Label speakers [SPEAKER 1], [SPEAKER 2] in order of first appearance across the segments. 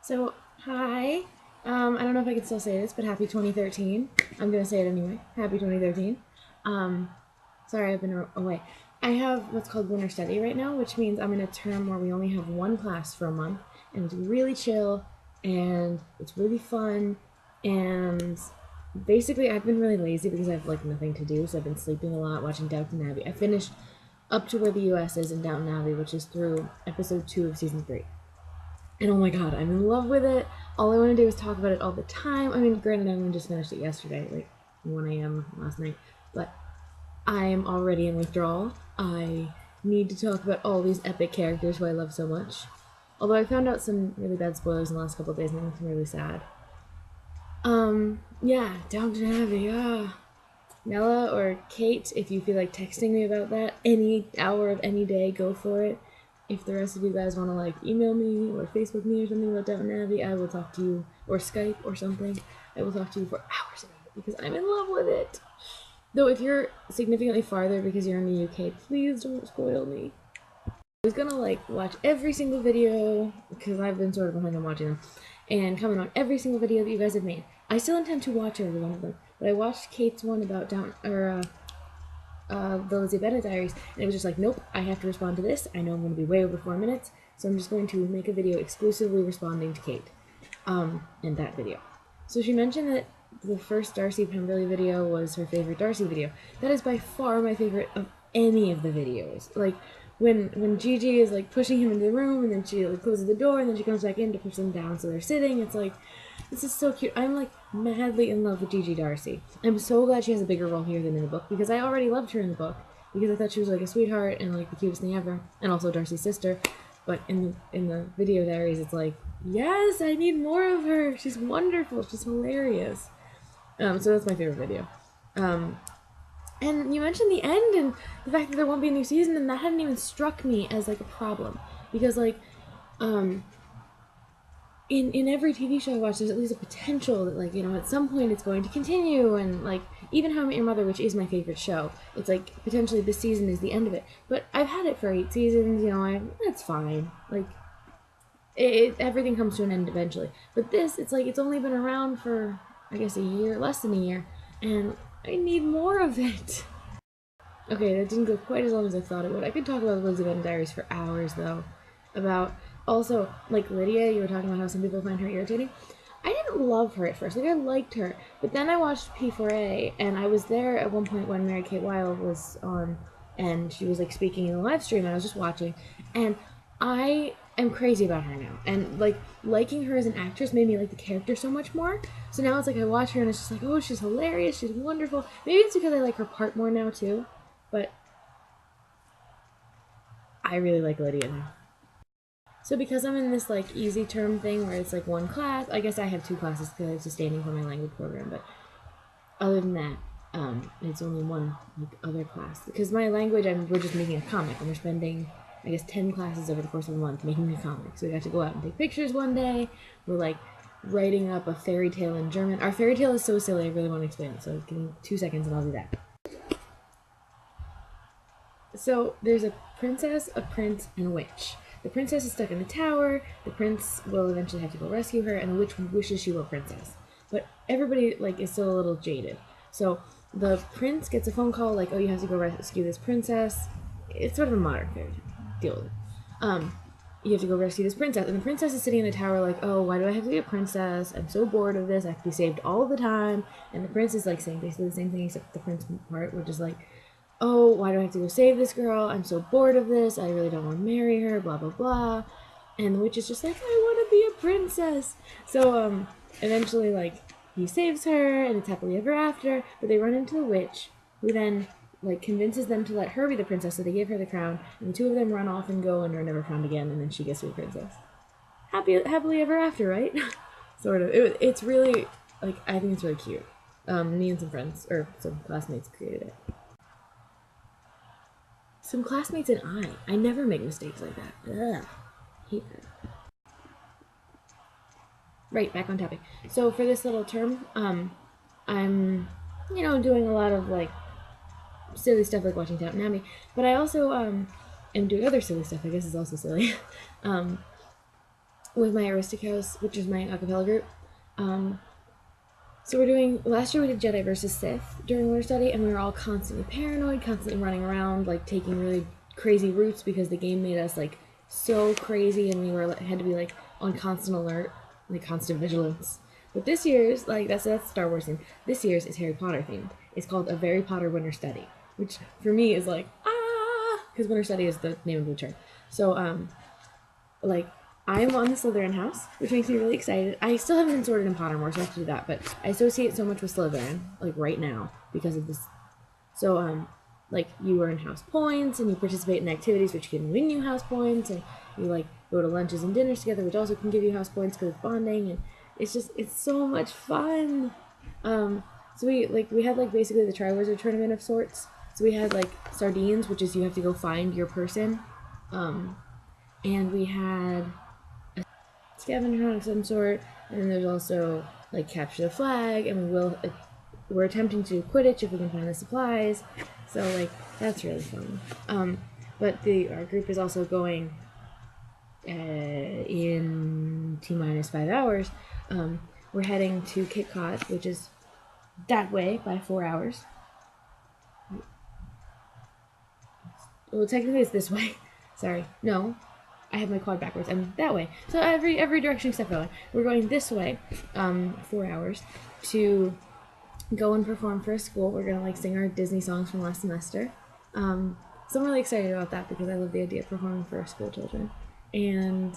[SPEAKER 1] So, hi. I don't know if I can still say this, but happy 2013. I'm gonna say it anyway. Happy 2013. Um, Sorry, I've been away. I have what's called winter study right now, which means I'm in a term where we only have one class for a month, and it's really chill, and it's really fun, and basically I've been really lazy because I have like nothing to do, so I've been sleeping a lot, watching Downton Abbey. I finished up to where the U.S. is in Downton Abbey, which is through episode 2 of season 3. And oh my god, I'm in love with it. All I want to do is talk about it all the time. I mean, granted, I only just finished it yesterday, like 1 a.m. last night, but I am already in withdrawal. I need to talk about all these epic characters who I love so much. Although I found out some really bad spoilers in the last couple of days and it makes me really sad. Yeah, Downton Abbey, Nella or Kate, if you feel like texting me about that any hour of any day, go for it. If the rest of you guys want to like email me or Facebook me or something about Downton Abbey, I will talk to you, or Skype or something. I will talk to you for hours about it because I'm in love with it. Though if you're significantly farther because you're in the UK, please don't spoil me. I was gonna like watch every single video because I've been sort of behind on watching them and comment on every single video that you guys have made. I still intend to watch every one of them, but I watched Kate's one about the Lydia Bennett diaries, and it was just like, nope, I have to respond to this. I know I'm going to be way over 4 minutes, so I'm just going to make a video exclusively responding to Kate, in that video. So she mentioned that the first Darcy Pemberley video was her favorite Darcy video. That is by far my favorite of any of the videos. Like, when Gigi is like pushing him into the room, and then she like closes the door, and then she comes back in to push them down so they're sitting, it's like, this is so cute. I'm like madly in love with Gigi Darcy. I'm so glad she has a bigger role here than in the book because I already loved her in the book because I thought she was like a sweetheart and like the cutest thing ever, and also Darcy's sister. But in the video diaries, it's like, yes, I need more of her. She's wonderful. She's hilarious. So that's my favorite video. And you mentioned the end and the fact that there won't be a new season, and that hadn't even struck me as like a problem because like in every TV show I watch, there's at least a potential that, like, you know, at some point it's going to continue, and, like, even How I Met Your Mother, which is my favorite show, it's like, potentially this season is the end of it. But I've had it for 8 seasons, you know, that's fine. Like, everything comes to an end eventually. But this, it's like, it's only been around for, I guess, a year, less than a year, and I need more of it. Okay, that didn't go quite as long as I thought it would. I could talk about the Elizabeth Diaries for hours, though. About, also, like Lydia, you were talking about how some people find her irritating. I didn't love her at first. Like, I liked her. But then I watched P4A, and I was there at one point when Mary Kate Wild was on, and she was, like, speaking in the live stream, and I was just watching. And I am crazy about her now. And, like, liking her as an actress made me like the character so much more. So now it's like I watch her, and it's just like, oh, she's hilarious, she's wonderful. Maybe it's because I like her part more now, too. But I really like Lydia now. So because I'm in this like easy term thing where it's like one class, I guess I have 2 classes because I have sustaining for my language program, but other than that, it's only one like other class. Because my language, we're just making a comic, and we're spending, I guess, 10 classes over the course of a month making a comic. So we got to go out and take pictures one day. We're like writing up a fairy tale in German. Our fairy tale is so silly, I really want to explain it. So give me 2 seconds and I'll do that. So there's a princess, a prince, and a witch. The princess is stuck in the tower, the prince will eventually have to go rescue her, and the witch wishes she were a princess. But everybody, like, is still a little jaded. So the prince gets a phone call, like, oh, you have to go rescue this princess. It's sort of a modern fairy tale. Deal with it. You have to go rescue this princess. And the princess is sitting in the tower like, oh, why do I have to be a princess? I'm so bored of this. I have to be saved all the time. And the prince is, like, saying basically the same thing except the prince part, which is like, oh, why do I have to go save this girl? I'm so bored of this. I really don't want to marry her, blah, blah, blah. And the witch is just like, I want to be a princess. So, eventually, like, he saves her, and it's happily ever after, but they run into the witch, who then, like, convinces them to let her be the princess, so they give her the crown, and the 2 of them run off and go and are never found again, and then she gets to be a princess. Happily ever after, right? Sort of. It's really, like, I think it's really cute. Me and some friends, or some classmates created it. Some classmates and I never make mistakes like that. Ugh. Hate that. Right, back on topic. So for this little term, I'm, you know, doing a lot of, like, silly stuff like watching Downton Abbey, but I also, am doing other silly stuff, I guess is also silly. with my Aristic House, which is my a cappella group. So we're doing, last year we did Jedi versus Sith during winter study, and we were all constantly paranoid, constantly running around, like taking really crazy routes because the game made us like so crazy, and we were had to be like on constant alert, like constant vigilance. But this year's, like that's Star Wars themed. This year's is Harry Potter themed. It's called A Very Potter Winter Study, which for me is like because winter study is the name of the term. So like I'm on the Slytherin house, which makes me really excited. I still haven't been sorted in Pottermore, so I have to do that. But I associate so much with Slytherin, like right now, because of this. So like you earn house points, and you participate in activities which can win you house points, and you like go to lunches and dinners together, which also can give you house points because it's bonding, and it's so much fun. So we had like basically the Triwizard tournament of sorts. So we had like sardines, which is you have to go find your person, and we had a scavenger hunt of some sort, and then there's also like capture the flag, and we're attempting to do Quidditch if we can find the supplies. So like that's really fun. But our group is also going in T-5 hours. We're heading to Cape Cod, which is that way by 4 hours. Well, technically it's this way. Sorry. No. I have my quad backwards. I'm that way. So every direction except that one. We're going this way, 4 hours, to go and perform for a school. We're gonna like sing our Disney songs from last semester. So I'm really excited about that because I love the idea of performing for school children. And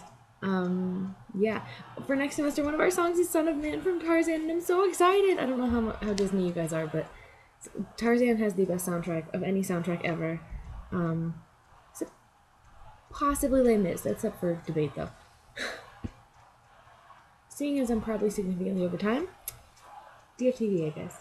[SPEAKER 1] yeah, for next semester, one of our songs is "Son of Man" from Tarzan, and I'm so excited. I don't know how Disney you guys are, but Tarzan has the best soundtrack of any soundtrack ever. Possibly Les Mis. That's up for debate, though. Seeing as I'm probably significantly over time, DFTBA, guys.